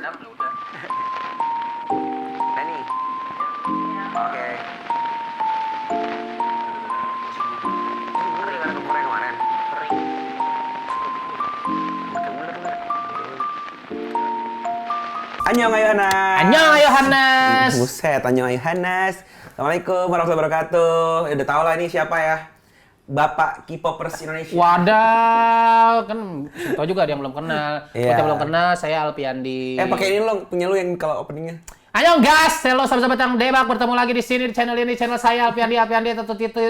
jam ya udah. Nah nih. Oke. Kering kan kemarin kemarin. Kering. Annyeong Yohanes. Annyeong Yohanes. Buset, Annyeong Yohanes. Assalamualaikum warahmatullahi wabarakatuh. Udah tau lah ini siapa ya? Bapak K-popers Indonesia. Wadah, kan tau juga dia yang belum kenal. Iya. Buat yang belum kenal, saya Alpiandi. Pakai ini lo, punya lu yang kalau openingnya. Annyeong guys, halo sahabat-sahabat yang debak, bertemu lagi di sini di channel ini, channel saya Alpiandi tetut itu.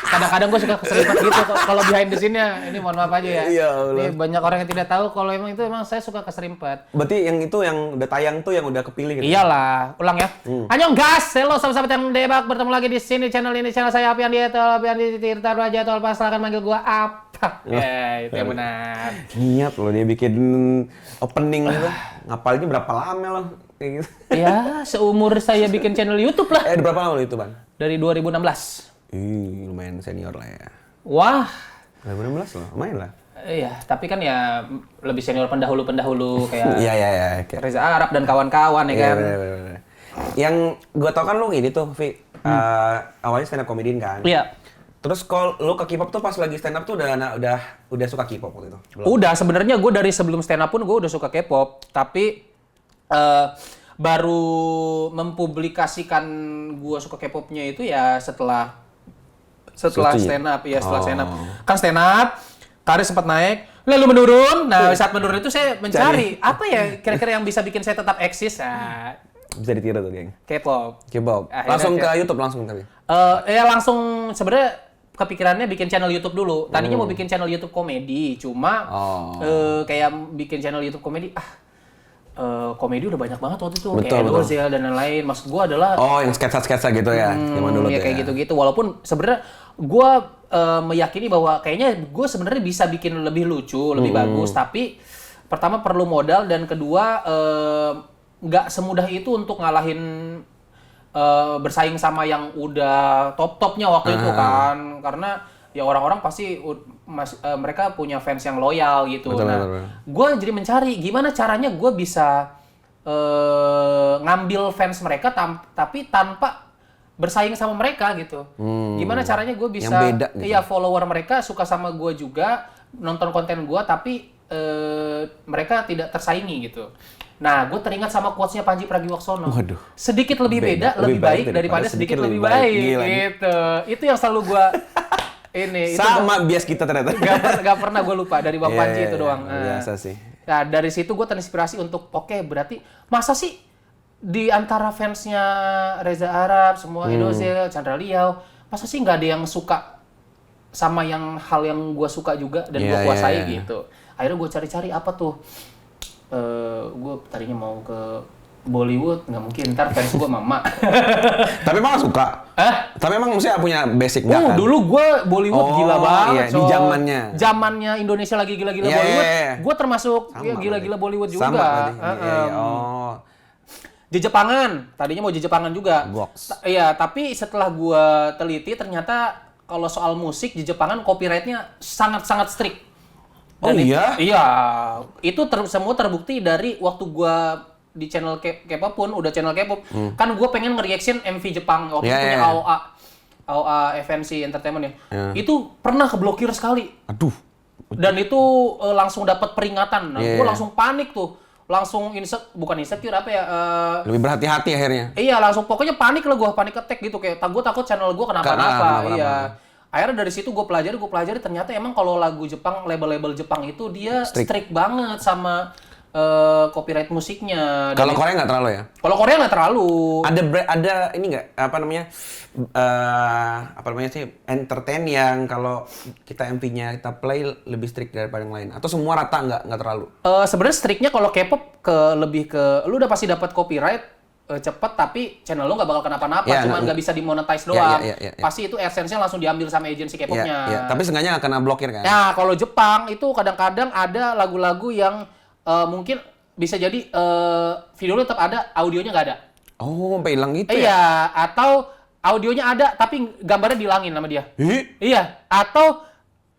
Kadang-kadang gue suka keserempet gitu kalau behind the scene-nya. Ini mohon maaf aja ya. Ya Allah. Ini banyak orang yang tidak tahu kalau emang saya suka keserempet. Berarti yang itu yang udah tayang tuh yang udah kepilih gitu. Iyalah, ulang ya. Annyeong guys, halo sahabat-sahabat yang debak, bertemu lagi di sini channel ini, channel saya Alpiandi Tirta Raja atau apa, silakan manggil gua apa. Ya, itu yang benar. Niat loh dia bikin opening gitu. Ngapalnya berapa lama lo? Kayak gitu. Ya, seumur saya bikin channel YouTube lah. Berapa lama lo itu, Bang? Dari 2016. Lumayan senior lah ya. Wah. 2016 loh, lumayan lah. Iya, tapi kan ya lebih senior pendahulu-pendahulu kayak Iya. Reza Arab dan kawan-kawan ya kan. Bener. Yang gue tau kan lu ini tuh, Vi. Awalnya stand up comedian kan? Iya. Terus kalau lu ke K-pop tuh pas lagi stand up tuh udah suka K-pop waktu itu? Belum? Udah, sebenarnya gue dari sebelum stand up pun gue udah suka K-pop, tapi baru mempublikasikan gue suka K-popnya itu ya setelah stand up ya, setelah stand up. Kan stand up, karir sempat naik, lalu menurun. Nah, saat menurun itu saya mencari apa ya kira-kira yang bisa bikin saya tetap eksis. Nah, Bisa ditiru tuh, geng. K-pop. K-pop. Akhirnya Langsung ke YouTube langsung tapi. Ya langsung sebenarnya kepikirannya bikin channel YouTube dulu. Tadinya mau bikin channel YouTube komedi, cuma kayak bikin channel YouTube komedi, komedi udah banyak banget waktu itu. Kayak Edozel dan lain-lain. Maksud gua adalah yang sketsa-sketsa gitu ya, zaman dulu ya tuh kayak gitu-gitu. Walaupun sebenarnya gua meyakini bahwa kayaknya gue sebenarnya bisa bikin lebih lucu, lebih bagus, tapi pertama perlu modal dan kedua nggak semudah itu untuk ngalahin bersaing sama yang udah top-topnya waktu itu kan, karena ya orang-orang pasti mereka punya fans yang loyal gitu. Betul. Gue jadi mencari gimana caranya gue bisa ngambil fans mereka tapi tanpa bersaing sama mereka gitu. Gimana caranya gue bisa yang beda, gitu. Ya follower mereka suka sama gue juga, nonton konten gue, tapi mereka tidak tersaingi gitu. Nah, gue teringat sama quotes-nya Panji Pragiwaksono. Waduh. Sedikit lebih beda, lebih baik daripada sedikit lebih baik. Gitu. Itu yang selalu gue ini. Sama bias kita ternyata. Gak pernah gue lupa dari Bang Panji itu doang. Biasa sih. Nah, dari situ gue terinspirasi untuk berarti masa sih di antara fansnya Reza Arab, semua Edozel, Chandra Liau, masa sih nggak ada yang suka sama hal yang gue suka juga dan gue kuasai gitu. Akhirnya gue cari-cari apa tuh. Gue tadinya mau ke Bollywood, nggak mungkin, ntar fans gue mama. Tapi emang suka? Tapi emang maksudnya punya basic nggak kan? Dulu gue Bollywood gila banget. Iya, di zamannya Indonesia lagi gila-gila Bollywood, gue termasuk gila-gila Bollywood juga. Jejepangan, tadinya mau Jejepangan juga. Iya, tapi setelah gue teliti ternyata kalau soal musik Jejepangan copyright-nya sangat-sangat strict. Iya, itu semua terbukti dari waktu gue di channel K-pop pun, udah channel K-pop. Kan gue pengen nge-reaction MV Jepang, waktu itu punya AOA FNC Entertainment ya. Itu pernah keblokir sekali. Aduh. Dan itu langsung dapat peringatan. Nah, gue langsung panik tuh. Langsung bukan insecure apa ya. Lebih berhati-hati akhirnya. Iya, langsung pokoknya panik lah gue, panik attack gitu. Kayak gue takut channel gue kenapa-napa. Iya. Akhirnya dari situ gue pelajari ternyata emang kalau lagu Jepang, label-label Jepang itu dia strict banget sama copyright musiknya. Kalau Korea nggak terlalu ya? Kalau Korea nggak terlalu. Ada ini nggak, apa namanya sih, entertain yang kalau kita MV-nya kita play lebih strict daripada yang lain? Atau semua rata nggak terlalu? Sebenarnya strictnya kalau K-pop lebih ke lu udah pasti dapat copyright cepet, tapi channel lu nggak bakal kenapa-napa, cuma nggak bisa dimonetize doang. Pasti itu AdSense-nya langsung diambil sama agensi K-popnya. Tapi seenggaknya nggak kena blokir kan? Nah, kalau Jepang itu kadang-kadang ada lagu-lagu yang mungkin bisa jadi video lu tetap ada, audionya nggak ada. Oh, sampai hilang gitu ya? Iya, atau audionya ada tapi gambarnya dihilangin sama dia. Iya, atau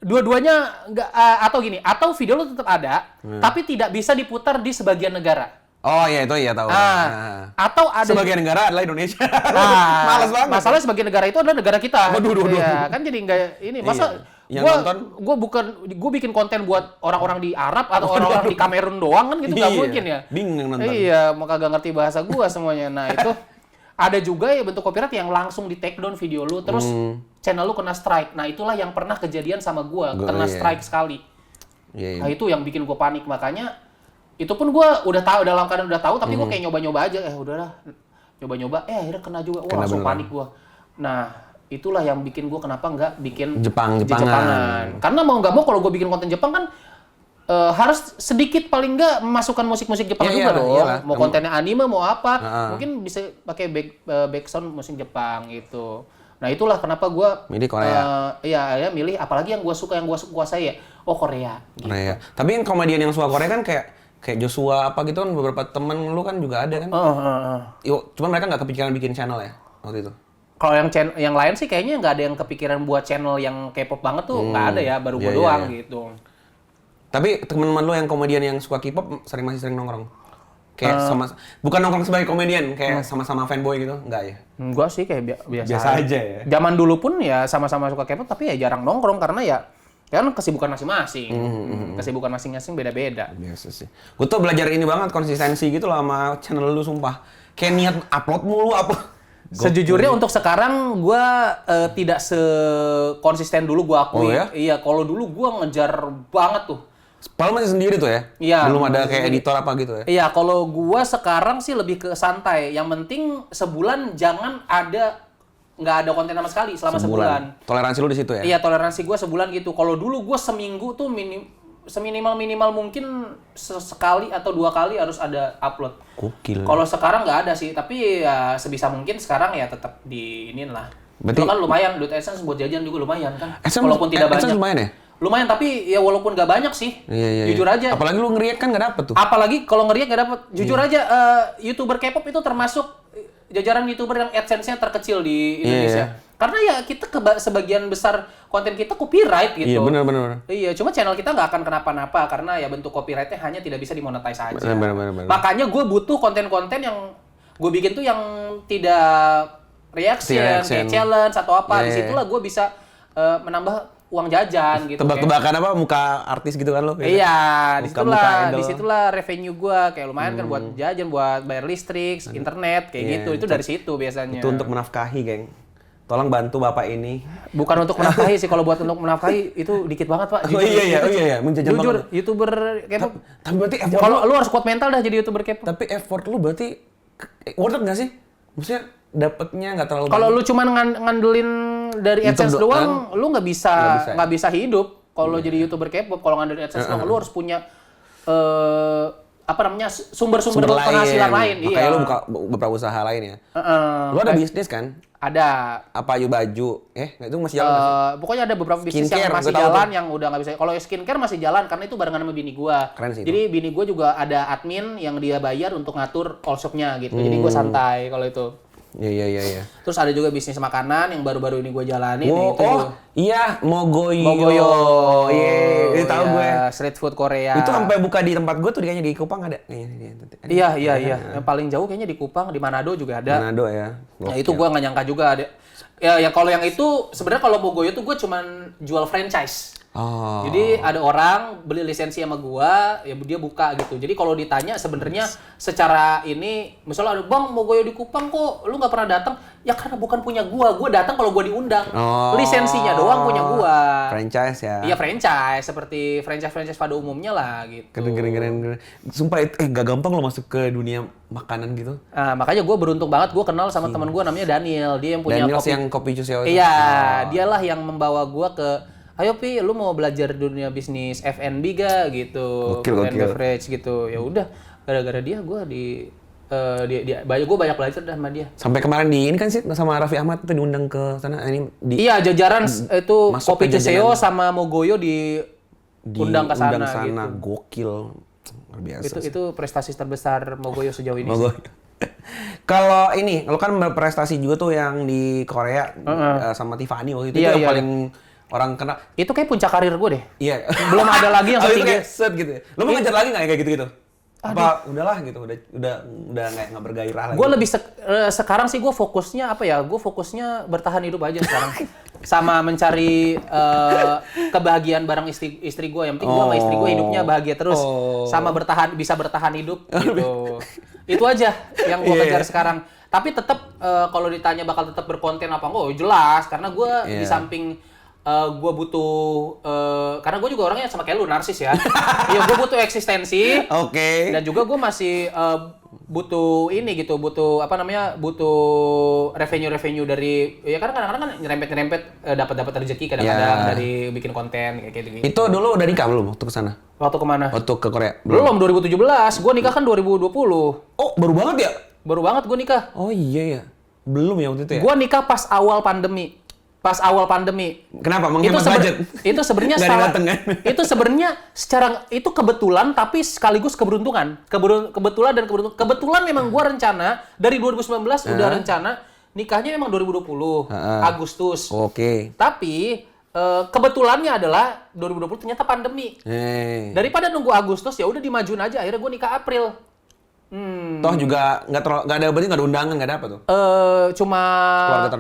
Dua-duanya nggak atau gini, atau video lu tetap ada, tapi tidak bisa diputar di sebagian negara. Oh iya, itu iya tahu. Atau ada Sebagian negara adalah Indonesia. Nah, Males banget. masalahnya sebagian negara itu adalah negara kita. Waduh. Iya, kan jadi nggak ini. Masa Yang gua nonton? gua bikin konten buat orang-orang di Arab atau orang-orang di Kamerun doang kan gitu nggak Iya. mungkin ya. Bingung yang nonton. Iya, mau kagak ngerti bahasa gua semuanya. Nah, itu ada juga ya bentuk copyright yang langsung di take down video lu terus channel lu kena strike. Nah, itulah yang pernah kejadian sama gua, kena strike sekali. Iya. Nah, itu yang bikin gua panik. Makanya itu pun gue udah tahu dalam keadaan udah tahu tapi gue kayak nyoba-nyoba aja udahlah nyoba-nyoba akhirnya kena juga langsung panik gue. Nah itulah yang bikin gue kenapa nggak bikin Jepangan karena mau nggak mau kalau gue bikin konten Jepang kan harus sedikit paling nggak memasukkan musik-musik Jepang juga dong. Mau kontennya anime mau apa mungkin bisa pakai background musik Jepang gitu. Nah itulah kenapa gue milih Korea. Iya milih apalagi yang gue suka yang gue kuasai ya Korea. Gitu. Korea. Tapi yang komedian yang suka Korea kan kayak Joshua apa gitu kan beberapa temen lu kan juga ada kan. Yuk, cuman mereka nggak kepikiran bikin channel ya waktu itu. Kalau yang lain sih kayaknya nggak ada yang kepikiran buat channel yang K-pop banget tuh nggak ada ya baru gue doang gitu. Tapi teman-teman lu yang komedian yang suka K-pop masih sering nongkrong. Kayak bukan nongkrong sebagai komedian kayak sama-sama fanboy gitu nggak ya? Enggak sih kayak biasa aja ya. Zaman dulu pun ya sama-sama suka K-pop tapi ya jarang nongkrong karena ya kan kesibukan masing-masing. Kesibukan masing-masing beda-beda. Biasa sih. Gue tuh belajar ini banget konsistensi gitu loh sama channel lu sumpah. Kayak niat upload mulu apa. Sejujurnya untuk sekarang gue tidak sekonsisten dulu gue akui. Oh, ya? Iya, kalau dulu gue ngejar banget tuh. Padahal masih sendiri tuh ya? Iya. Belum ada kayak editor apa gitu ya? Iya, kalau gue sekarang sih lebih ke santai. Yang penting sebulan jangan nggak ada konten sama sekali selama sebulan. Toleransi lu di situ ya? Iya, toleransi gue sebulan gitu. Kalau dulu gue seminggu tuh seminimal mungkin sekali atau 2 kali harus ada upload. Gokil. Kalau sekarang nggak ada sih, tapi ya sebisa mungkin sekarang ya tetap diinin lah. Berarti itu kan lumayan, duit AdSense buat jajan juga lumayan kan. Walaupun tidak banyak. AdSense lumayan ya? Lumayan, tapi ya walaupun nggak banyak sih. Iya. Jujur aja. Apalagi lu ngeriak kan nggak dapet tuh. Apalagi kalau ngeriak nggak dapet. Jujur aja, YouTuber K-pop itu termasuk jajaran YouTuber yang AdSense-nya terkecil di Indonesia. Karena ya kita sebagian besar konten kita copyright gitu. Iya, benar. Iya, cuma channel kita nggak akan kenapa-napa karena ya bentuk copyright-nya hanya tidak bisa dimonetize aja. Benar. Makanya gue butuh konten-konten yang gue bikin tuh yang tidak reaction, kayak challenge atau apa. Disitulah gue bisa menambah uang jajan gitu. Tebak-tebakan apa muka artis gitu kan lo? Iya, disitulah revenue gua kayak lumayan kan buat jajan, buat bayar listrik, internet kayak gitu. Itu dari situ biasanya. Itu untuk menafkahi, geng. Tolong bantu bapak ini. Bukan untuk menafkahi sih, kalau buat untuk menafkahi itu dikit banget pak. Jujur, iya, menjajan jujur, banget. YouTuber K-pop. Tapi berarti effort kalau lu harus kuat mental dah jadi YouTuber K-pop. Tapi effort lu berarti worth it nggak sih? Maksudnya dapetnya nggak terlalu. Kalau lu cuma ngandelin dari AdSense doang, lu nggak bisa hidup. Kalau jadi YouTuber K-pop, kalau ngandelin AdSense doang, lu harus punya sumber-sumber penghasilan lain. Makanya lu buka beberapa usaha lain ya. Lu ada bisnis kan? Ada. Apa baju? Itu masih jalan nggak sih? Pokoknya ada beberapa bisnis yang masih jalan yang udah nggak bisa. Kalau skincare masih jalan karena itu barengan sama bini gua. Keren sih. Jadi bini gua juga ada admin yang dia bayar untuk ngatur all shop-nya gitu. Jadi gua santai kalau itu. Iya. Terus ada juga bisnis makanan yang baru-baru ini gue jalani. Iya, Mogoyo. Iya, itu tahu gue. Street food Korea. Itu sampai buka di tempat gue tuh kayaknya di Kupang ada. Iya. Yang paling jauh kayaknya di Kupang, di Manado juga ada. Manado ya. Nah, itu gue nggak nyangka juga ada. Ya kalau yang itu sebenarnya kalau Mogoyo tuh gue cuman jual franchise. Oh. Jadi ada orang beli lisensi sama gua, ya dia buka gitu. Jadi kalau ditanya sebenarnya secara ini, misalnya ada bang mau goyo di Kupang kok, lu nggak pernah datang? Ya karena bukan punya gua datang kalau gua diundang. Lisensinya doang punya gua. Franchise ya? Iya franchise, seperti franchise pada umumnya lah gitu. Keren. Sumpah nggak gampang lo masuk ke dunia makanan gitu. Makanya gua beruntung banget, gua kenal sama teman gua namanya Daniel. Dia yang punya Daniel yang kopi Cuseo itu? Iya, dialah yang membawa gua ke ayo Pi, lu mau belajar dunia bisnis F&B gak gitu, food and beverage gitu. Ya udah, gara-gara dia gue gue banyak belajar dah sama dia. Sampai kemarin di ini kan sih sama Raffi Ahmad tuh diundang ke sana iya, jajaran itu Kopi Cuseo sama Mogoyo diundang ke sana gitu. Gokil. Luar biasa. Itu prestasi terbesar Mogoyo sejauh ini. Kalau ini, lo kan berprestasi juga tuh yang di Korea sama Tiffany waktu itu yang paling orang kenal. Itu kayak puncak karir gue deh. Iya. Belum ada lagi yang Itu setinggi. kayak set gitu. Lo mau ngejar lagi nggak kayak gitu-gitu? Apa udahlah gitu, udah nggak bergairah lagi. Gue lebih sekarang sih gue fokusnya apa ya? Gue fokusnya bertahan hidup aja sekarang. Sama mencari kebahagiaan bareng istri gue. Yang penting gue sama istri gue hidupnya bahagia terus. Sama bisa bertahan hidup gitu. Itu aja yang gue kejar sekarang. Tapi tetap kalau ditanya bakal tetap berkonten apa enggak? Oh, jelas karena gue di samping gue butuh karena gue juga orangnya sama kayak lu narsis ya. Iya, gue butuh eksistensi. Oke. Dan juga gue masih butuh ini gitu, butuh revenue dari ya kan kadang-kadang kan nyerempet dapat rezeki kadang-kadang dari bikin konten kayak gitu. Itu dulu udah nikah belum waktu ke sana? Waktu kemana? Waktu ke Korea? Belum 2017. Gue nikah kan 2020. Oh, baru banget ya? Baru banget gue nikah. Oh iya ya. Belum ya waktu itu ya? Gue nikah pas awal pandemi. Kenapa? Menghemat budget? Itu sebenarnya itu sebenarnya itu kebetulan tapi sekaligus keberuntungan. Kebetulan memang gua rencana dari 2019 udah rencana nikahnya memang 2020 Agustus. Oke. Tapi kebetulannya adalah 2020 ternyata pandemi. Daripada nunggu Agustus ya udah dimajuin aja, akhirnya gua nikah April. Toh juga berarti nggak ada undangan, nggak ada apa tuh? Cuma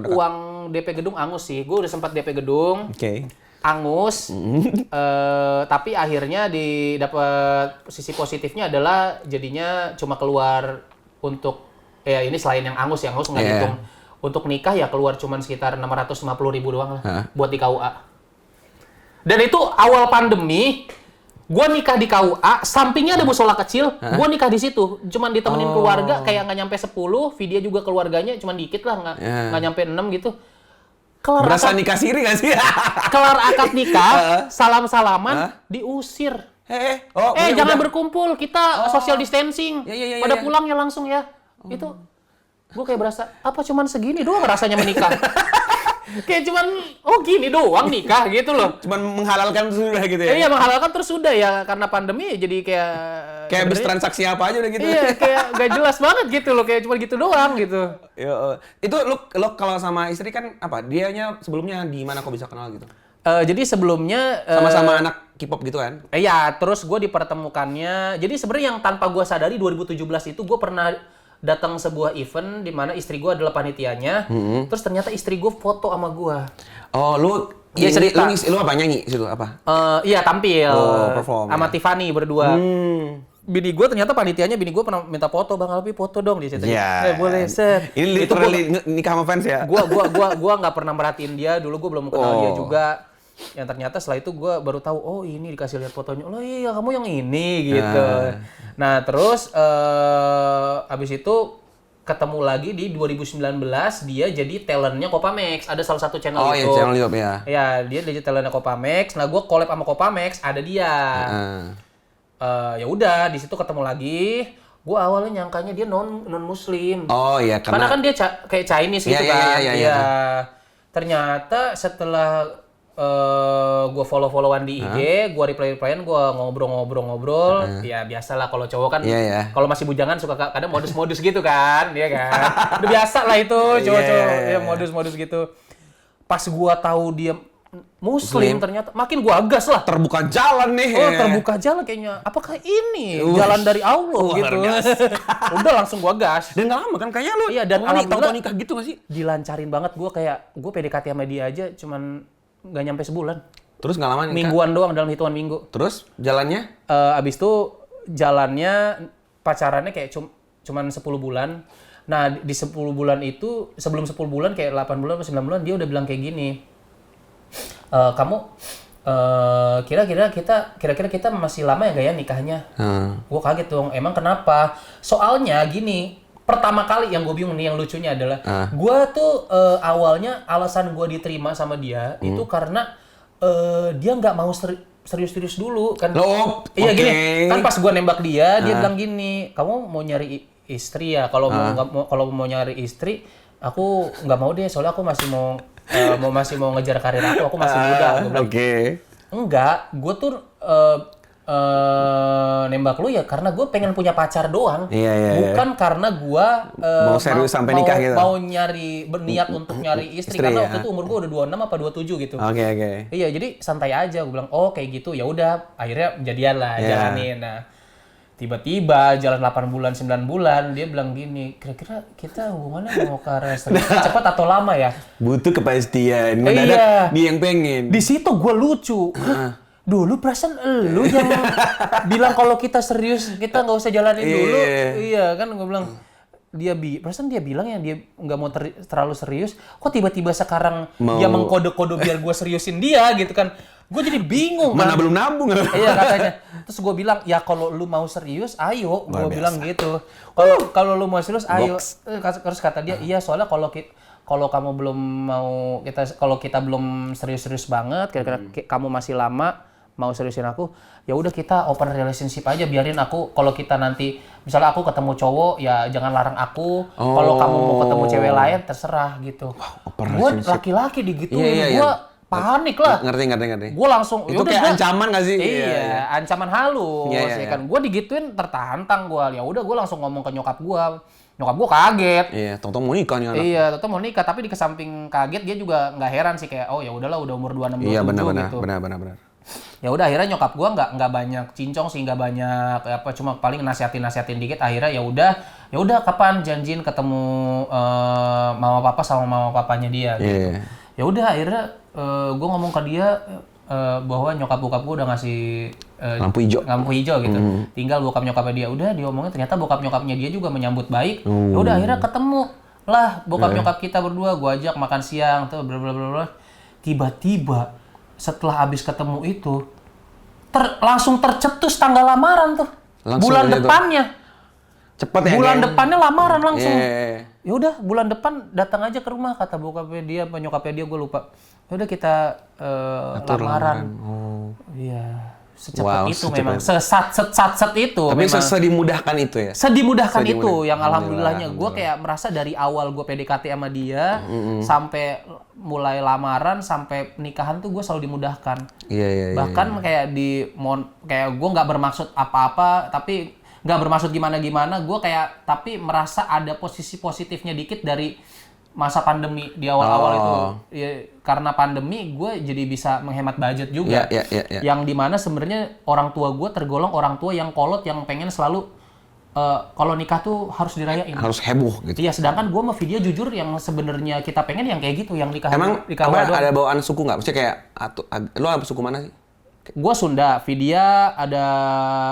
uang DP gedung angus sih. Gue udah sempat DP gedung. Oke. Angus. Tapi akhirnya dapat sisi positifnya adalah jadinya cuma keluar untuk ini selain yang angus nggak hitung. Untuk nikah ya keluar cuma sekitar 650.000 doang lah buat di KUA. Dan itu awal pandemi. Gua nikah di KUA, sampingnya ada musola kecil, gua nikah di situ. Cuman ditemenin keluarga, kayak nggak nyampe 10, Vidya juga keluarganya cuman dikit lah, nggak nyampe 6 gitu. Berasa nikah siri nggak sih? Kelar akad nikah, salam-salaman, diusir. Jangan berkumpul, kita social distancing. Pada pulang ya langsung ya. Itu, gua kayak berasa, apa cuman segini doang rasanya menikah? Kayak cuman gini doang nikah gitu loh. Cuman menghalalkan terus udah gitu ya. Iya, menghalalkan terus udah ya karena pandemi jadi kayak habis transaksi apa aja udah gitu. Iya, kayak gak jelas banget gitu loh, kayak cuma gitu doang gitu. Itu lo kalau sama istri kan apa? Dianya sebelumnya di mana kok bisa kenal gitu? Jadi sebelumnya sama-sama anak K-pop gitu kan? Iya, terus gue dipertemukannya. Jadi sebenarnya yang tanpa gue sadari 2017 itu gue pernah datang sebuah event di mana istri gue adalah panitianya. Terus ternyata istri gue foto sama gue. Oh, lu apa nyanyi situ apa? Iya, tampil. Perform. Sama Tiffany berdua. Bini gue ternyata panitianya, bini gue pernah minta foto, Bang Alpi foto dong di situ. Boleh set. Ini literally nikah sama fans ya? Gua nggak pernah merhatiin dia, dulu gue belum kenal dia juga. Yang ternyata setelah itu gue baru tahu, oh ini dikasih lihat fotonya, oh iya kamu yang ini gitu. Nah terus abis itu ketemu lagi di 2019 dia jadi talentnya Kopamax, ada salah satu channel YouTube. Oh iya, channel YouTube ya. Ya dia jadi talentnya Kopamax. Nah gue collab sama Kopamax, ada dia. Ya udah di situ ketemu lagi. Gue awalnya nyangkanya dia non muslim. Oh iya, karena kan dia kayak Chinese gitu kan. Iya. Ternyata setelah gue follow-followan di IG, gue reply-replyan, gue ngobrol-ngobrol. Ya biasalah kalau cowok kan, kalau masih bujangan suka kadang modus-modus gitu kan, ya kan. Udah biasa lah itu cowok-cowok, ya modus-modus gitu. Pas gue tahu dia Muslim ternyata, makin gue gas lah. Terbuka jalan nih. Oh terbuka jalan kayaknya. Apakah ini jalan dari Allah gitu? Udah langsung gue gas. Dan gak lama kan kayaknya lu. Iya dan alhamdulillah nikah gitu gak sih? Dilancarin banget gue PDKT sama dia aja cuman nggak nyampe sebulan. Terus nggak lama nikah? Mingguan doang, dalam hitungan minggu. Terus jalannya? Abis itu jalannya pacarannya kayak cuman 10 bulan. Nah di 10 bulan itu, sebelum 10 bulan kayak 8 bulan atau 9 bulan dia udah bilang kayak gini. Kamu kira-kira kita masih lama ya gak ya nikahnya? Gue kaget dong, emang kenapa? Soalnya gini, pertama kali yang gue bingung nih, yang lucunya adalah gue tuh awalnya alasan gue diterima sama dia itu karena dia nggak mau serius-serius dulu kan. Iya gini, kan pas gue nembak dia bilang gini, kamu mau nyari istri ya? Kalau mau nyari istri, aku nggak mau deh, soalnya aku masih mau ngejar karir aku masih muda. Enggak, gue tuh nembak lu ya karena gue pengen punya pacar doang, Iya. bukan karena gue Mau serius sampai nikah gitu. Mau nyari berniat untuk nyari istri karena ya. waktu itu umur gue udah 26 apa 27 gitu. Oke. Iya, jadi santai aja. Gue bilang, oh kayak gitu. Ya udah, akhirnya jadian lah, Iya. jalanin. Nah, tiba-tiba jalan 8 bulan, 9 bulan, dia bilang gini, kira-kira kita hubungannya mau ke arah serius cepat atau lama ya? Butuh kepastian. Iya. Mendadak dia yang pengen. Di situ gue lucu. Dulu perasaan lu yang bilang kalau kita serius, kita nggak usah jalanin dulu. Iya kan, gue bilang. Perasaan dia bilang ya dia nggak mau terlalu serius. Kok tiba-tiba sekarang dia mengkode-kode biar gue seriusin dia gitu kan? Gue jadi bingung kan. Mana belum nabung. Iya katanya. Terus gue bilang, ya kalau lu mau serius, ayo. Gue bilang gitu. Kalau lu mau serius, ayo. Terus kata dia, iya soalnya kalau kamu belum mau kalau kita belum serius-serius banget, kira-kira kamu masih lama mau seriusin aku, ya udah kita open relationship aja, biarin aku kalau kita nanti misalnya aku ketemu cowok ya jangan larang aku, kalau kamu mau ketemu cewek lain terserah gitu. Gue laki-laki digituin, gue panik lah. Ngerti. Gue langsung itu kayak ancaman gak sih? Iya, ancaman halus. Iya. Kan gue digituin tertantang gue. Ya udah gue langsung ngomong ke nyokap gue. Nyokap gue kaget. Iya, tau mau nikah nih anak. Iya, tau mau nikah, tapi di kesamping kaget dia juga nggak heran sih, kayak oh ya udahlah udah umur 26 27 iya, gitu. benar. Ya udah akhirnya nyokap gua nggak banyak cincong sih, nggak banyak apa, cuma paling nasihatin dikit. Akhirnya ya udah kapan janjiin ketemu mama papa sama mama papanya dia gitu. Ya udah akhirnya gua ngomong ke dia bahwa nyokap bokap gua udah ngasih lampu hijau gitu. Tinggal bokap nyokapnya dia, udah diomongin, ternyata bokap nyokapnya dia juga menyambut baik. Ya udah akhirnya ketemu lah bokap nyokap kita berdua, gua ajak makan siang tuh bla bla bla. Tiba-tiba setelah habis ketemu itu langsung tercetus tanggal lamaran tuh. Langsung bulan depannya. Cepet ya. Bulan depannya lamaran langsung. Ya udah bulan depan datang aja ke rumah, kata bokapnya dia, nyokapnya dia, gue lupa. Ya udah kita lamaran. Iya. Secepat itu memang, sesat itu. Tapi sedimudahkan itu ya? Sedimudahkan itu, yang alhamdulillahnya. Gue kayak merasa dari awal gue PDKT sama dia, sampai mulai lamaran, sampai nikahan tuh gue selalu dimudahkan. Iya. Bahkan kayak kayak gue nggak bermaksud apa-apa, tapi nggak bermaksud gimana-gimana, gue kayak tapi merasa ada posisi positifnya dikit dari masa pandemi di awal-awal itu. Ya, karena pandemi gue jadi bisa menghemat budget juga. Yang dimana sebenarnya orang tua gue tergolong orang tua yang kolot, yang pengen selalu kalau nikah tuh harus dirayain. Harus heboh gitu. Iya, sedangkan gue sama video jujur yang sebenarnya kita pengen yang kayak gitu, yang nikah. Emang ada bawaan suku nggak? Maksudnya kayak lo apa suku mana sih? Gue Sunda, Vidya ada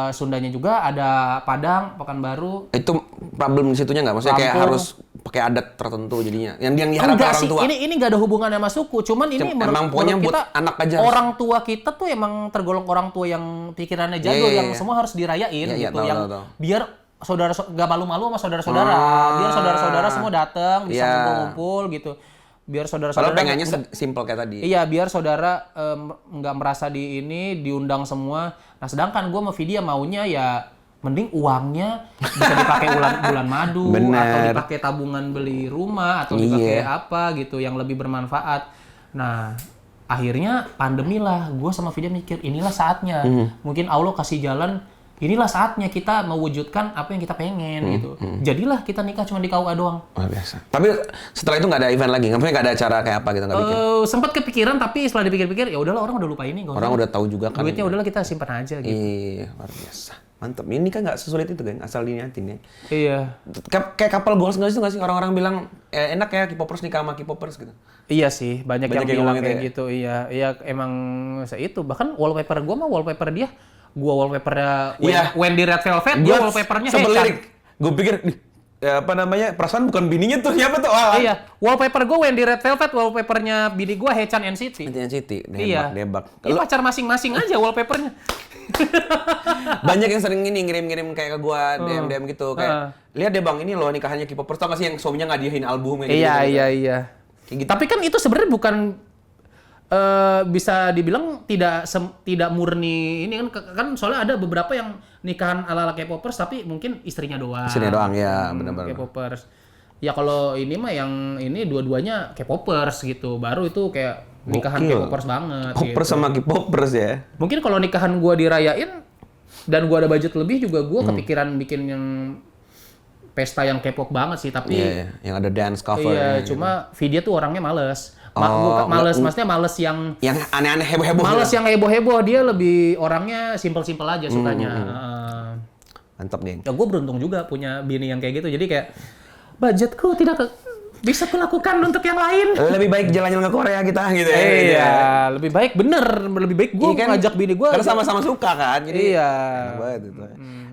Sundanya juga, ada Padang, Pekanbaru. Itu problem di situnya nggak? Maksudnya kayak harus pakai adat tertentu jadinya. Yang diharapkan orang tua. Ini nggak ada hubungannya sama suku, cuman ini emang pokoknya buat kita, anak aja. Orang tua kita tuh emang tergolong orang tua yang pikirannya jadul, yang semua harus dirayain gitu, tahu. Biar saudara nggak malu-malu sama saudara-saudara, biar saudara-saudara semua datang bisa ngumpul gitu. Biar saudara-saudara pengennya simple kayak tadi. Iya, biar saudara nggak merasa diundang semua. Nah, sedangkan gue sama Vidya maunya ya mending uangnya bisa dipakai bulan madu, atau dipakai tabungan beli rumah, atau dipakai apa gitu yang lebih bermanfaat. Nah, akhirnya pandemi lah, gue sama Vidya mikir inilah saatnya. Mungkin Allah kasih jalan, inilah saatnya kita mewujudkan apa yang kita pengen gitu. Jadilah kita nikah cuma di KUA doang. Luar biasa. Tapi setelah itu nggak ada event lagi, nggak ada acara kayak apa gitu, nggak bikin? Sempat kepikiran, tapi setelah dipikir-pikir ya udahlah, orang udah lupa ini. Orang udah tahu juga kan. Duitnya udahlah kita simpan aja gitu. Iya, luar biasa. Mantep. Ini kan nggak sesulit itu kan, asal diniatin ya. Iya. Kayak couple goals nggak sih orang-orang bilang enak ya K-popers nikah sama K-popers gitu. Iya sih, banyak yang bilang kayak gitu. Iya, emang itu. Bahkan wallpaper gue mah wallpaper dia. Gua wallpapernya Wendy Red Velvet, dia wallpapernya Hechan. Gue pikir apa namanya, perasaan bukan bininya tuh, siapa tuh? Iya, wallpaper gue Wendy Red Velvet, wallpapernya bini gue Hechan NCT. NCT, debak. Ini pacar masing-masing aja wallpapernya. Banyak yang sering ngirim-ngirim kayak ke gua DM gitu, kayak lihat deh bang, ini loh nikahannya K-popers, tau gak sih yang suaminya ngadihin album kayak gitu. Iya. Gitu. Tapi kan itu sebenarnya bukan bisa dibilang tidak murni ini kan soalnya ada beberapa yang nikahan ala-ala K-popers tapi mungkin istrinya doang. Ya, benar-benar. K-popers. Ya kalau ini mah yang ini dua-duanya K-popers gitu. Baru itu kayak nikahan K-popers banget. Popers gitu. sama K-popers ya. Mungkin kalau nikahan gua dirayain dan gue ada budget lebih juga gue kepikiran bikin yang pesta yang K-pop banget sih, tapi yang ada dance cover. iya, cuma Vidya tuh orangnya males. Males, maksudnya males yang aneh-aneh heboh-heboh. Males yang heboh-heboh, dia lebih orangnya simple-simple aja sukanya. Mantap, geng. Ya gue beruntung juga punya bini yang kayak gitu, jadi kayak budgetku tidak bisa kulakukan untuk yang lain. Lebih baik jalan-jalan ke Korea kita gitu ya. Iya, lebih baik lebih baik gue ngajak bini gue. Karena sama-sama suka kan, jadi iya. Enak banget itu.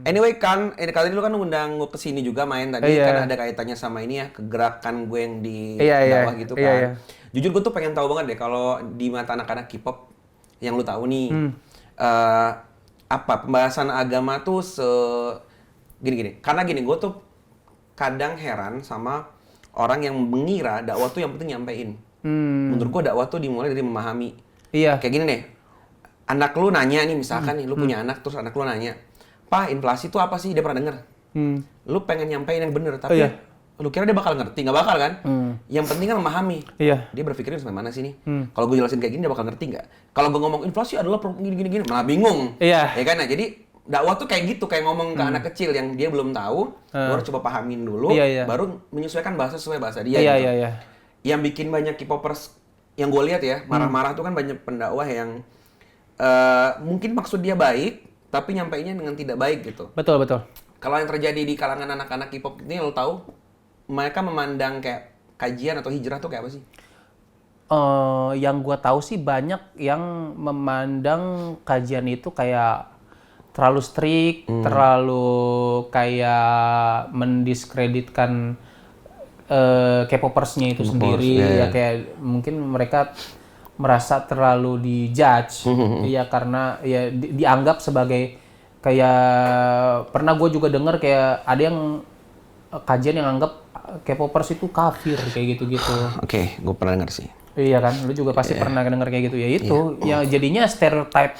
Anyway kan, kali ini lu kan undang gue kesini juga main tadi kan ada kaitannya sama ini ya, kegerakan gue yang di bawah gitu kan. Jujur gue tuh pengen tahu banget deh kalau di mata anak-anak K-pop yang lu tahu nih, apa pembahasan agama tuh gini-gini. Karena gini, gue tuh kadang heran sama orang yang mengira dakwah tuh yang penting nyampein. Menurut gue dakwah tuh dimulai dari memahami. Iya. Kayak gini deh, anak lu nanya nih misalkan nih, lu punya anak terus anak lu nanya, "Pa, inflasi itu apa sih?" Dia pernah denger. Lu pengen nyampein yang bener, tapi lu kira dia bakal ngerti? Nggak bakal kan? Yang penting kan memahami. Iya. Dia berpikirin sampai mana sih nih? Kalau gue jelasin kayak gini dia bakal ngerti nggak? Kalau gue ngomong inflasi adalah gini-gini, malah bingung. Iya. Ya kan? Nah, jadi dakwah tuh kayak gitu, kayak ngomong ke anak kecil yang dia belum tahu, lu harus coba pahamin dulu, baru menyesuaikan bahasa sesuai bahasa dia. Iya, gitu. iya. Yang bikin banyak K-popers yang gue lihat ya, marah-marah tuh kan banyak pendakwah yang mungkin maksud dia baik, tapi nyampainya dengan tidak baik gitu. Betul. Kalau yang terjadi di kalangan anak-anak K-pop ini, lo tahu, mereka memandang kayak kajian atau hijrah tuh kayak apa sih? Yang gue tahu sih banyak yang memandang kajian itu kayak terlalu strict, terlalu kayak mendiskreditkan K-popersnya itu sendiri, ya kayak mungkin mereka merasa terlalu dijudge, ya karena ya dianggap sebagai kayak pernah gue juga dengar kayak ada yang kajian yang anggap K-popers itu kafir kayak gitu-gitu. Oke, gue pernah dengar sih. Iya kan, lu juga pasti pernah dengar kayak gitu ya itu, ya jadinya stereotype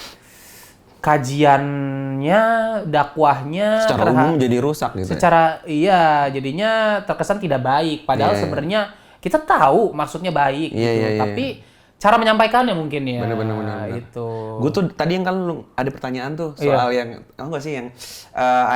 kajiannya, dakwahnya secara umum jadi rusak gitu. Jadinya terkesan tidak baik. Padahal sebenarnya kita tahu maksudnya baik, tapi cara menyampaikannya mungkin ya. Bener. Itu. Gue tuh tadi yang kan lu ada pertanyaan tuh soal yang tau gak sih yang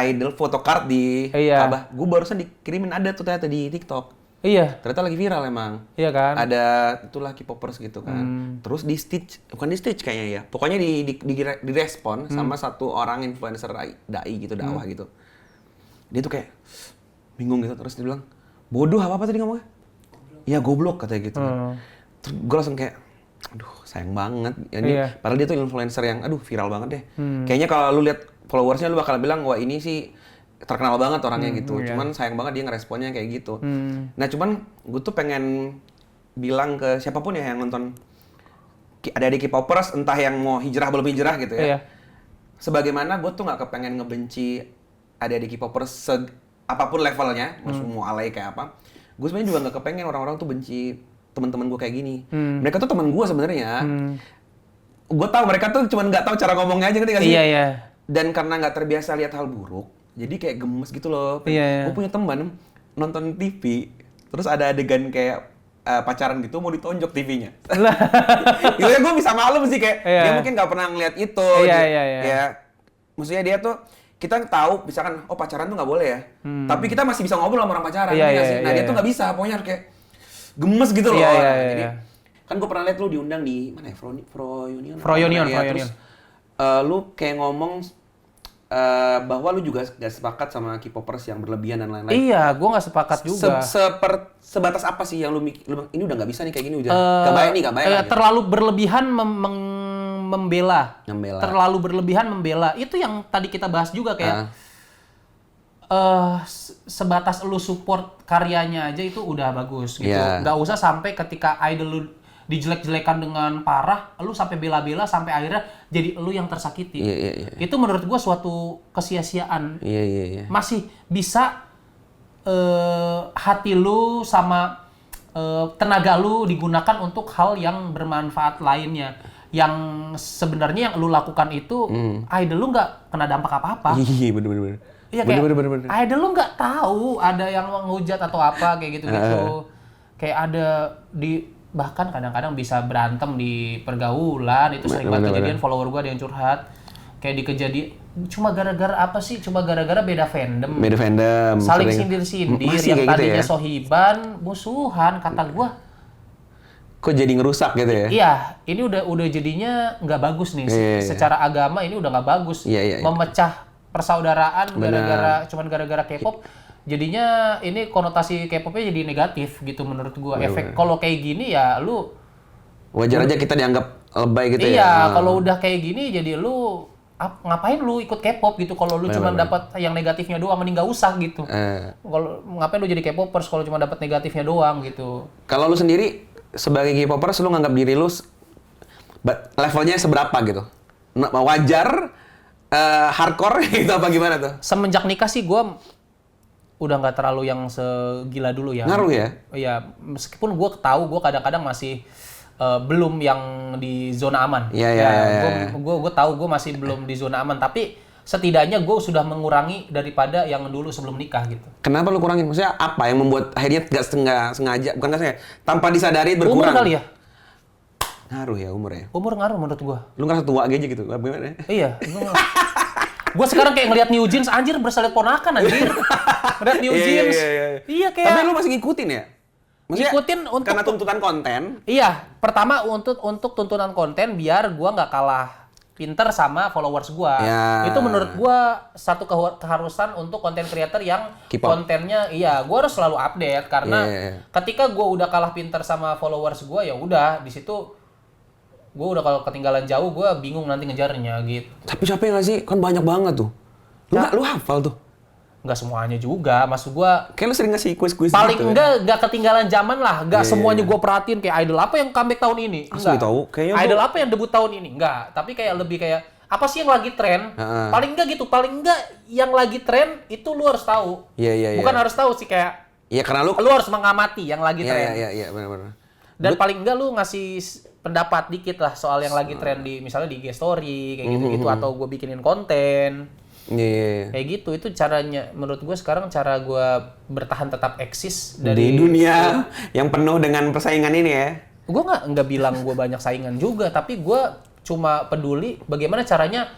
idol photocard di Kabah. Gue barusan dikirimin ada tuh ternyata di TikTok. Iya. Ternyata lagi viral emang. Iya kan. Ada itulah K-popers gitu kan. Terus bukan di stitch kayaknya ya. Pokoknya di respon sama satu orang influencer dai gitu, dakwah gitu. Dia tuh kayak bingung gitu, terus dia bilang, "Bodoh apa tadi ngomongnya?" "Ya goblok," katanya gitu. Terus gue langsung kayak, aduh sayang banget. Padahal dia tuh influencer yang viral banget deh. Kayaknya kalau lu lihat followersnya lu bakal bilang, "Wah ini sih terkenal banget orangnya gitu." Cuman sayang banget dia ngeresponnya kayak gitu. Nah cuman gue tuh pengen bilang ke siapapun ya yang nonton adik-adik K-popers, entah yang mau hijrah belum hijrah gitu ya. Sebagaimana gue tuh nggak kepengen ngebenci adik-adik K-popers apapun levelnya, mau alay kayak apa. Gue sebenarnya juga nggak kepengen orang-orang tuh benci teman-teman gue kayak gini. Mereka tuh teman gue sebenarnya. Gue tahu mereka tuh cuma nggak tahu cara ngomongnya aja, ngerti nggak sih? Iya. Dan karena nggak terbiasa lihat hal buruk, jadi kayak gemes gitu loh. Gue punya teman nonton TV, terus ada adegan kayak pacaran gitu mau ditonjok TV-nya. Ya gue bisa maklum sih kayak dia mungkin nggak pernah ngeliat itu. Ya, maksudnya dia tuh kita tahu misalkan pacaran tuh nggak boleh ya, tapi kita masih bisa ngobrol sama orang pacaran. Nah dia tuh nggak bisa, pokoknya harus kayak gemes gitu loh. Jadi kan gue pernah lihat lu diundang di mana ya, Froyonion. Terus lu kayak ngomong bahwa lu juga gak sepakat sama K-popers yang berlebihan dan lain-lain. Iya, gue gak sepakat juga. Sebatas apa sih yang lu ini udah gak bisa nih kayak gini udah. Gak baik gitu. Terlalu berlebihan membela. Terlalu berlebihan membela. Itu yang tadi kita bahas juga kayak sebatas lu support karyanya aja itu udah bagus gitu. Gak usah sampai ketika idol lu dijelek-jelekan dengan parah, lu sampai bela-bela sampai akhirnya jadi lu yang tersakiti. Itu menurut gua suatu kesia-siaan. Masih bisa hati lu sama tenaga lu digunakan untuk hal yang bermanfaat lainnya. Yang sebenarnya yang lu lakukan itu idol lu nggak kena dampak apa-apa. Iya bener-bener. Iya kayak idol lu nggak tahu ada yang menghujat atau apa kayak gitu-gitu. Kayak ada bahkan kadang-kadang bisa berantem di pergaulan, itu sering banget kejadian. Follower gue ada yang curhat kayak cuma gara-gara apa sih? Cuma gara-gara beda fandom. Beda fandom. Saling sering- sindir-sindir Masih yang kayak gitu tadinya ya? sohiban, musuhan kata gua. Kok jadi ngerusak gitu ya? Iya, ini udah jadinya nggak bagus nih. Iya. Secara agama ini udah nggak bagus. Iya. Memecah persaudaraan Benar. gara-gara K-pop. Jadinya ini konotasi K-popnya jadi negatif gitu menurut gua. Efek kalau kayak gini ya lu Wajar aja kita dianggap lebay gitu ya? iya, kalau udah kayak gini jadi lu ngapain lu ikut K-pop gitu kalau lu cuma dapat yang negatifnya doang, mending nggak usah gitu. Kalau ngapain lu jadi K-popers kalau cuma dapat negatifnya doang gitu. Kalau lu sendiri sebagai K-popers lu nganggap diri lu levelnya seberapa gitu? Wajar, hardcore gitu apa gimana tuh? Semenjak nikah sih gua udah nggak terlalu yang segila dulu ya. Ngaruh ya? Iya, meskipun gua tahu gua kadang-kadang masih belum yang di zona aman. Iya. Gue tahu gue masih belum di zona aman, tapi setidaknya gue sudah mengurangi daripada yang dulu sebelum nikah gitu. Kenapa lu kurangin? Maksudnya apa yang membuat akhirnya nggak sengaja, bukan nggak sengaja, tanpa disadari berkurang? Umur kali ya? Ngaruh ya umur ya? Umur ngaruh menurut gue. Lu ngerasa tua aja gitu? Gimana? Iya. Gue sekarang kayak ngeliat New Jeans, anjir berasa liat ponakan anjir. Ngeliat New Jeans. Iya kayak. Tapi lu masih ngikutin ya? Maksudnya, ngikutin untuk karena tuntutan konten. Iya, pertama untuk tuntunan konten biar gua nggak kalah pinter sama followers gua. Ya. Itu menurut gua satu keharusan untuk konten creator yang K-pop. kontennya gua harus selalu update karena Iya. ketika gua udah kalah pinter sama followers gua ya udah di situ gua udah kalau ketinggalan jauh gua bingung nanti ngejarnya gitu. Tapi capek nggak sih? Kan banyak banget tuh. Lu hafal tuh. Nggak semuanya juga, maksud gua Kayak lu sering ngasih kuis-kuis paling gitu. nggak ketinggalan zaman lah, nggak semuanya gue perhatiin kayak idol apa yang comeback tahun ini, Asli enggak. tahu, kayaknya Idol apa yang debut tahun ini, enggak. Tapi kayak lebih kayak apa sih yang lagi tren? Paling enggak gitu, paling enggak yang lagi tren itu lu harus tahu. Iya. Bukan harus tahu sih kayak Iya karena lu. lu harus mengamati yang lagi tren. Iya benar. Dan paling enggak lu ngasih pendapat dikit lah soal yang lagi tren di misalnya di IG story kayak gitu-gitu atau gue bikinin konten. Iya. Kayak gitu, itu caranya menurut gue sekarang cara gue bertahan tetap eksis Di dari dunia yang penuh dengan persaingan ini ya. gue nggak bilang gue banyak saingan juga, tapi gue cuma peduli bagaimana caranya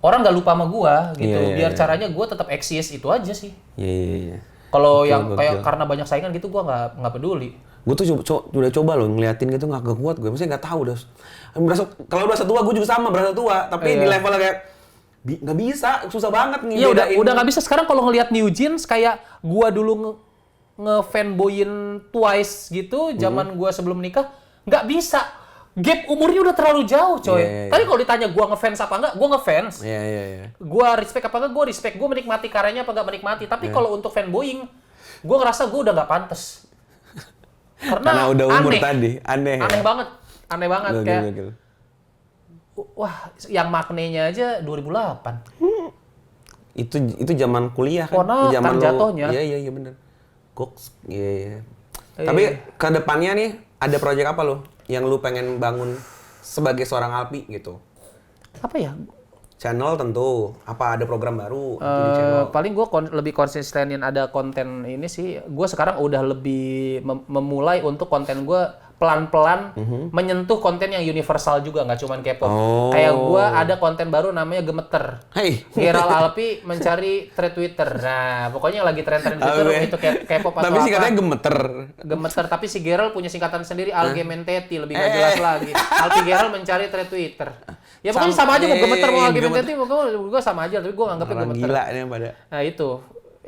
orang nggak lupa sama gue gitu, biar caranya gue tetap eksis, itu aja sih. Iya. Kalau yang kayak karena banyak saingan gitu gue nggak peduli. Gue tuh udah coba loh ngeliatin gitu nggak kuat gue, maksudnya nggak tahu kalau berasa tua gue juga sama berasa tua, tapi di level kayak nggak bisa, susah banget nih. Iya udah nggak bisa sekarang kalau ngelihat New Jeans kayak gue dulu nge-fanboyin Twice gitu, zaman gue sebelum nikah nggak bisa. Gap umurnya udah terlalu jauh, coy. Tapi kalau ditanya gue ngefans apa enggak, gue ngefans. Iya. Gue respect apa enggak, gue respect. Gue menikmati karyanya apa enggak menikmati. Tapi kalau untuk fanboying, gue ngerasa gue udah nggak pantas. Karena udah umur tadi, aneh. Aneh banget kayak. Gokil. Wah, yang maknanya aja 2008. Itu zaman kuliah kan. Ponakan Zaman jatuhnya. Iya benar. Goks. Iya. Tapi ke depannya nih ada proyek apa lo yang lu pengen bangun sebagai seorang Alpi gitu? Apa ya? Channel tentu. Apa ada program baru di channel? Paling gue lebih konsistenin ada konten ini sih. Gue sekarang udah lebih memulai untuk konten gue pelan-pelan menyentuh konten yang universal juga, nggak cuman K-pop. Kayak gue ada konten baru namanya Gemeter. Hey. Gerald Alpi mencari thread Twitter. Nah, pokoknya yang lagi tren-tren Twitter itu K-pop atau Tapi apa. singkatnya Gemeter. Gemeter, tapi si Gerald punya singkatan sendiri, Algementeti, lebih nggak jelas lagi. Alpi Gerald mencari thread Twitter. Ya pokoknya sama aja mau Gemeter mau Algementeti, gue sama aja, tapi gue nganggapnya Orang Gemeter. gila ini pada. Nah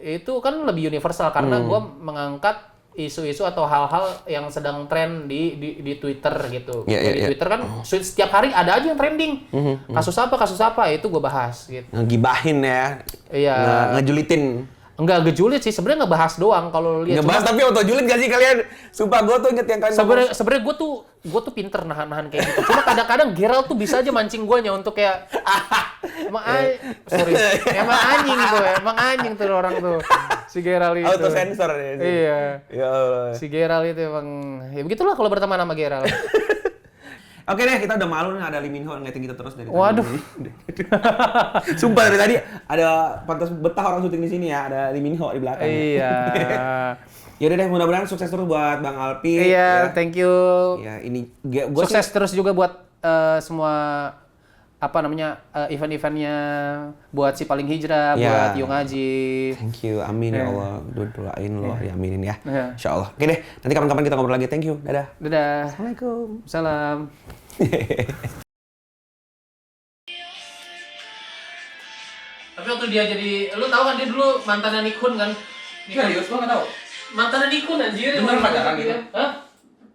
itu kan lebih universal karena gue mengangkat isu-isu atau hal-hal yang sedang tren di Twitter gitu. Di Twitter kan setiap hari ada aja yang trending. Kasus apa itu gue bahas gitu. Ngegibahin ya. Iya. Ngejulitin. Enggak ngejulit sih, sebenarnya ngebahas doang kalau lihat. Ngebahas tapi auto julit gak sih kalian? Sumpah gue tuh inget yang kalian sebenarnya gue tuh pinter nahan kayak gitu. Cuma kadang-kadang Gerald tuh bisa aja mancing guanya untuk kayak emang anjing tuh orang tuh. Si Gerald itu. auto sensor ya. Iya. Ya Allah. Si Gerald itu emang ya begitulah kalau berteman sama Gerald. Oke deh, kita udah malu nih ada Lee Min Ho ngeliatin kita terus dari Waduh. tadi. Sumpah dari tadi ada pantas betah orang syuting di sini ya, ada Lee Min Ho di belakang. Iya. Yaudah deh, mudah-mudahan sukses terus buat Bang Alpi. Iya, thank you. Ya, ini gue Sukses terus juga buat semua event-eventnya buat si paling hijrah, Ya. buat Yung Aji. Thank you, amin ya Allah. Doain lo, ya aminin ya. Ya. Insya Allah. Oke deh, nanti kapan-kapan kita ngobrol lagi. Thank you, dadah. Dadah. Assalamualaikum. Salam. Tapi waktu dia jadi, lu tahu kan dia dulu mantannya Nikun kan? Serius, gua nggak tahu. Mantannya Nikun anjir. Beneran pacaran gitu? Hah?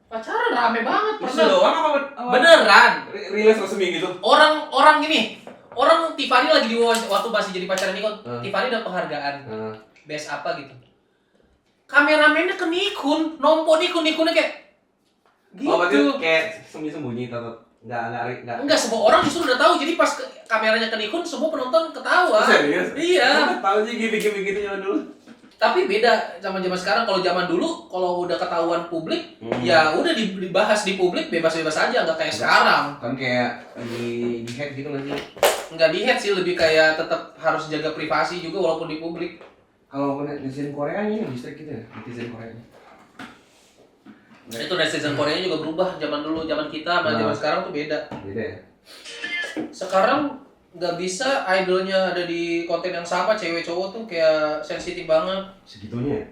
Pacaran rame banget. Itu doang apa? Beneran. Rilis resmi gitu? Orang gini, orang Tiffany lagi waktu masih jadi pacaran Nikun, Tiffany dapat penghargaan. Best apa gitu. Kameramennya ke Nikun, nompo Nikunnya kayak gitu. Oh, berarti kayak sembunyi-sembunyi tetap nggak. Enggak, semua orang justru udah tahu. Jadi pas kameranya ke Nikun, semua penonton ketawa. Serius? Iya. Gua tahu sih gimmick-gimmick gitu zaman dulu. Tapi beda sama zaman sekarang. Kalau zaman dulu, kalau udah ketahuan publik, ya udah dibahas di publik bebas-bebas aja, nggak kayak sekarang. Kan kayak di hack gitu nanti. Nggak di-head sih, lebih kayak tetap harus jaga privasi juga walaupun di publik. Kalau netizen Korea ini distrik gitu ya, netizen Korea. Itu netizen Korea juga berubah. Zaman dulu, zaman kita sama zaman sekarang tuh beda. Beda ya? Sekarang nggak bisa idolnya ada di konten yang sama, cewek cowok tuh kayak sensitif banget. Segitunya ya?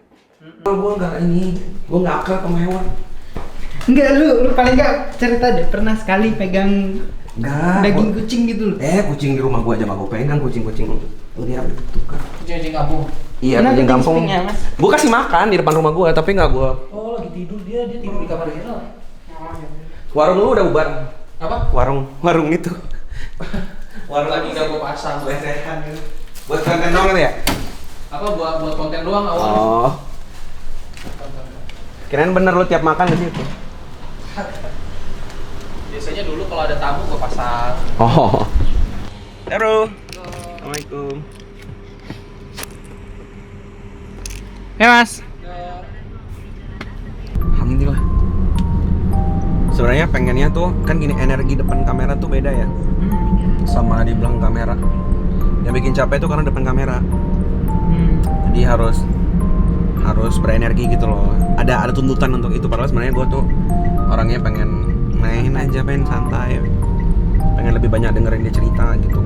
Gue nggak akrab sama hewan. Enggak, lu paling enggak cerita deh, pernah sekali pegang daging kucing gitu loh. Kucing di rumah gua aja nggak gua pegang, kucing lihat itu kan. Kucing kampung. Iya, Kenapa kucing di kampung. sticknya, Mas? Gua kasih makan di depan rumah gua, tapi nggak gua. Oh, lagi tidur dia tidur di kamar Hera. Warung lu udah bubar. Apa? Warung itu. Warung lagi udah gua pasang. Lesehan gitu. Buat konten doang ya? Apa buat konten doang awalnya. Oh. Kirain bener lu tiap makan ke situ. Biasanya dulu kalau ada tamu gua pasang. Oh. Halo. Assalamualaikum. Ya Mas. Alhamdulillah. Sebenarnya pengennya tuh kan gini, energi depan kamera tuh beda ya sama di belakang kamera. Yang bikin capek tuh karena depan kamera. Jadi harus berenergi gitu loh. Ada tuntutan untuk itu, padahal sebenarnya gue tuh orangnya pengen main aja, pengen santai, pengen lebih banyak dengerin dia cerita gitu.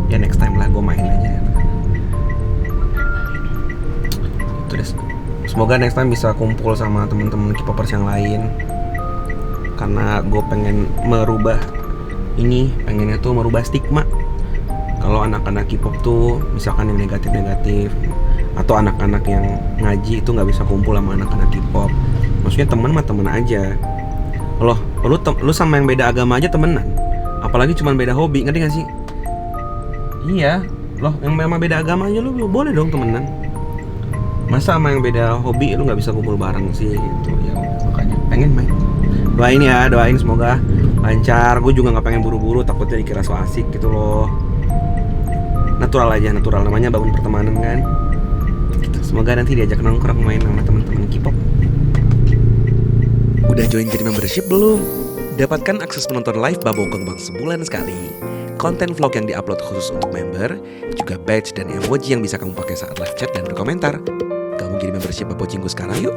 Ya next time lah gue main aja. Itu deh. Semoga next time bisa kumpul sama teman-teman K-popers yang lain. Karena gue pengen pengennya tuh merubah stigma. Kalau anak-anak K-pop tuh misalkan yang negatif-negatif, atau anak-anak yang ngaji itu nggak bisa kumpul sama anak-anak K-pop. Maksudnya teman mah temen aja. Lu sama yang beda agama aja temenan. Apalagi cuma beda hobi, ngerti gak sih? Iya, yang memang beda agama aja lu boleh dong temenan. Masa sama yang beda hobi lu nggak bisa kumpul bareng sih gitu ya. Makanya pengen main. Doain semoga lancar. Gue juga nggak pengen buru-buru, takutnya dikira so asik gitu loh. Natural namanya bangun pertemanan kan. Gitu. Semoga nanti diajak nongkrong main sama teman-teman K-pop. Udah join jadi membership belum? Dapatkan akses menonton live Babo Gengbang sebulan sekali, konten vlog yang diupload khusus untuk member, juga badge dan emoji yang bisa kamu pakai saat live chat dan berkomentar. Kamu jadi membership Babo Cinggu sekarang yuk!